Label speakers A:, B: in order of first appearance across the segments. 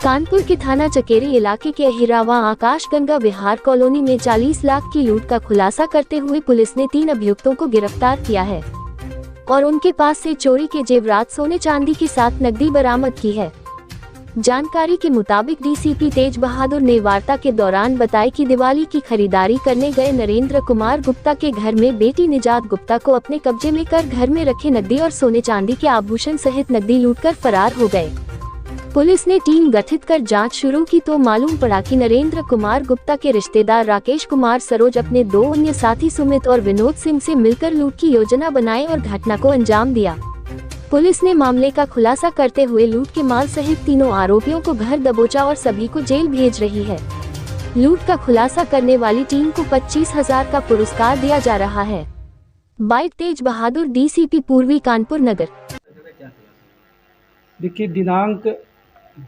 A: कानपुर के थाना चकेरी इलाके के अहिरावा आकाश गंगा विहार कॉलोनी में 40 लाख की लूट का खुलासा करते हुए पुलिस ने 3 अभियुक्तों को गिरफ्तार किया है और उनके पास से चोरी के जेवरात सोने चांदी के साथ नकदी बरामद की है। जानकारी के मुताबिक डीसीपी तेज बहादुर ने वार्ता के दौरान बताया कि दिवाली की खरीदारी करने गए नरेंद्र कुमार गुप्ता के घर में बेटी निजात गुप्ता को अपने कब्जे में कर घर में रखे नकदी और सोने चांदी के आभूषण सहित नकदी लूटकर फरार हो गए। पुलिस ने टीम गठित कर जांच शुरू की तो मालूम पड़ा कि नरेंद्र कुमार गुप्ता के रिश्तेदार राकेश कुमार सरोज अपने 2 अन्य साथी सुमित और विनोद सिंह से मिलकर लूट की योजना बनाई और घटना को अंजाम दिया। पुलिस ने मामले का खुलासा करते हुए लूट के माल सहित तीनों आरोपियों को घर दबोचा और सभी को जेल भेज रही है। लूट का खुलासा करने वाली टीम को 25,000 का पुरस्कार दिया जा रहा है। बाइट तेज बहादुर, डीसीपी पूर्वी कानपुर नगर।
B: देखिए, दिनांक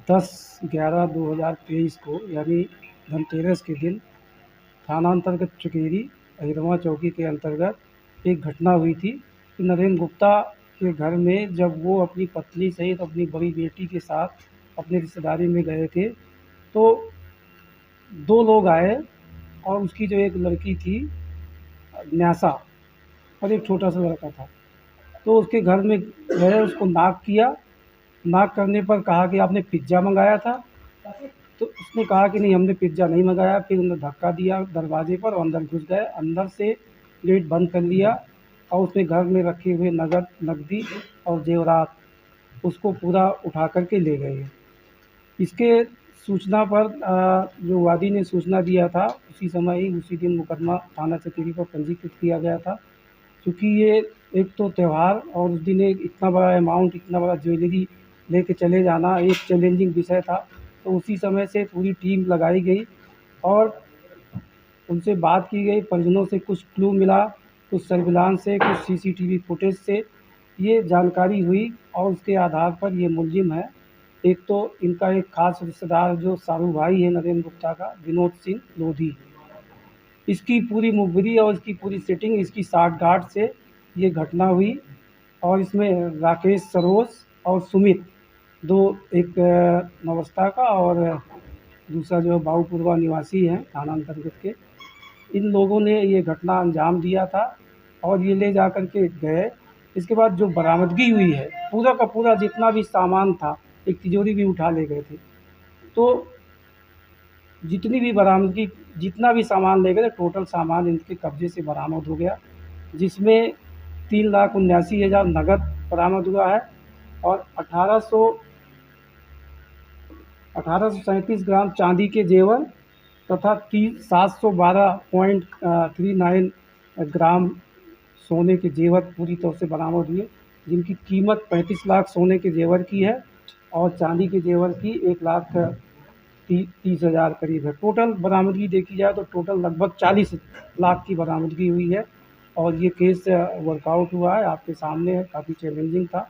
B: 10/11/2023 को यानी धनतेरस के दिन थाना अंतर्गत चकेरी अहिरवा चौकी के अंतर्गत एक घटना हुई थी कि नरेंद्र गुप्ता के घर में जब वो अपनी पत्नी सहित अपनी बड़ी बेटी के साथ अपनी रिश्तेदारी में गए थे तो 2 लोग आए और उसकी जो एक लड़की थी न्यासा और एक छोटा सा लड़का था, तो उसके घर में गए, उसको नॉक किया। नॉक करने पर कहा कि आपने पिज़्ज़ा मंगाया था, तो उसने कहा कि नहीं, हमने पिज़्ज़ा नहीं मंगाया। फिर उन्होंने धक्का दिया दरवाजे पर और अंदर घुस गए। अंदर से गेट बंद कर लिया और उसने घर में रखे हुए नकदी और जेवरात उसको पूरा उठा कर के ले गए। इसके सूचना पर जो वादी ने सूचना दिया था उसी समय ही उसी दिन मुकदमा थाना चकेरी पर पंजीकृत किया गया था। क्योंकि ये एक तो त्यौहार और उस दिन एक इतना बड़ा अमाउंट, इतना बड़ा ज्वेलरी लेके चले जाना एक चैलेंजिंग विषय था, तो उसी समय से पूरी टीम लगाई गई और उनसे बात की गई। परिजनों से कुछ क्लू मिला, कुछ सर्विलांस से, कुछ सीसीटीवी फुटेज से ये जानकारी हुई और उसके आधार पर ये मुलजिम है। एक तो इनका एक खास रिश्तेदार जो सारू भाई है नरेंद्र गुप्ता का, विनोद सिंह लोधी, इसकी पूरी मुखबिरी और इसकी पूरी सेटिंग, इसकी साठगांठ से ये घटना हुई। और इसमें राकेश सरोज और सुमित, एक नवस्था का और दूसरा जो बाबूपुरवा निवासी हैं थाना अंतर्गत के, इन लोगों ने ये घटना अंजाम दिया था और ये ले जा कर के गए। इसके बाद जो बरामदगी हुई है पूरा का पूरा जितना भी सामान था, एक तिजोरी भी उठा ले गए थे, तो जितनी भी बरामदगी जितना भी सामान ले गए टोटल सामान इनके कब्जे से बरामद हो गया, जिसमें 3,79,000 नगद बरामद हुआ है और 1837 ग्राम चांदी के जेवर तथा 712.39 ग्राम सोने के जेवर पूरी तौर से बरामद हुए, जिनकी कीमत 35 लाख सोने के जेवर की है और चांदी के जेवर की 1,30,000 करीब है। टोटल बरामदगी देखी जाए तो टोटल लगभग 40 लाख की बरामदगी हुई है और ये केस वर्कआउट हुआ है, आपके सामने है। काफ़ी चैलेंजिंग था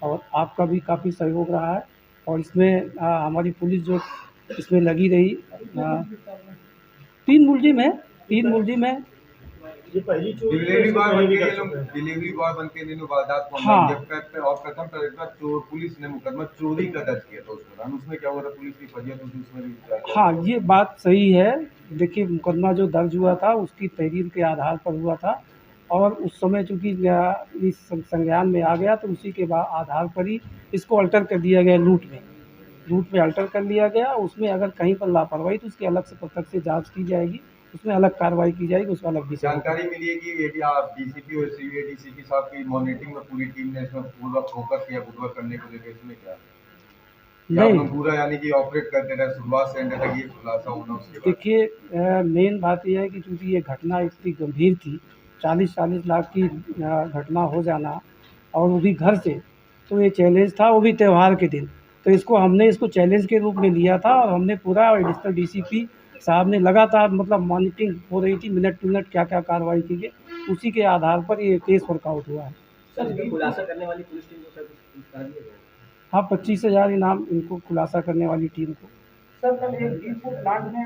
B: और आपका भी काफ़ी सहयोग रहा है और इसमें हमारी पुलिस जो इसमें लगी रही। 3 मुलजिम है।
C: ये पहली डिलीवरी बॉय बन के इन्होंने वारदात को
B: हाँ।
C: अंजाम दिया और प्रथम चोर पुलिस ने मुकदमा चोरी का दर्ज किया था उस दौरान। उसमें क्या हुआ था, पुलिस की फरियाद थी उसमें भी?
B: हाँ, ये बात सही है। देखिए, मुकदमा जो दर्ज हुआ था उसकी तहरीर के आधार पर हुआ था और उस समय चूँकि इस संज्ञान में आ गया तो उसी के आधार पर ही इसको अल्टर कर दिया गया। लूट में अल्टर कर लिया गया। उसमें अगर कहीं पर लापरवाही तो उसकी अलग से प्रत्यक्ष से जांच की जाएगी, उसमें अलग कार्रवाई की जाएगी, उसका अलग विषय।
C: जानकारी मिली है कि यदि आप डीसीपी और डीसीपी साहब की मॉनिटरिंग में पूरी टीम ने इसमें पूरा फोकस किया गुटवा करने को लेकर, इसमें क्या नहीं पूरा यानी कि ऑपरेट करते रहे शुरुआत से एंड तक, ये खुलासा होना उसके बाद?
B: देखिए, मेन बात यह है कि चूँकि ये घटना इतनी गंभीर थी, 40 लाख की घटना हो जाना और वो भी घर से, तो ये चैलेंज था, वो भी त्यौहार के दिन। तो हमने इसको चैलेंज के रूप में लिया था और हमने पूरा एडिशनल डीसीपी साहब ने लगातार मॉनिटरिंग हो रही थी, मिनट टू मिनट क्या क्या कार्रवाई की गई, उसी के आधार पर ये केस वर्कआउट हुआ है।
D: सर, खुलासा करने वाली पुलिस टीम को सर पुरस्कार दिया गया?
B: हाँ, 25,000 इनाम इनको खुलासा करने वाली टीम को।
D: सर, कल एक इनपुट प्लांट में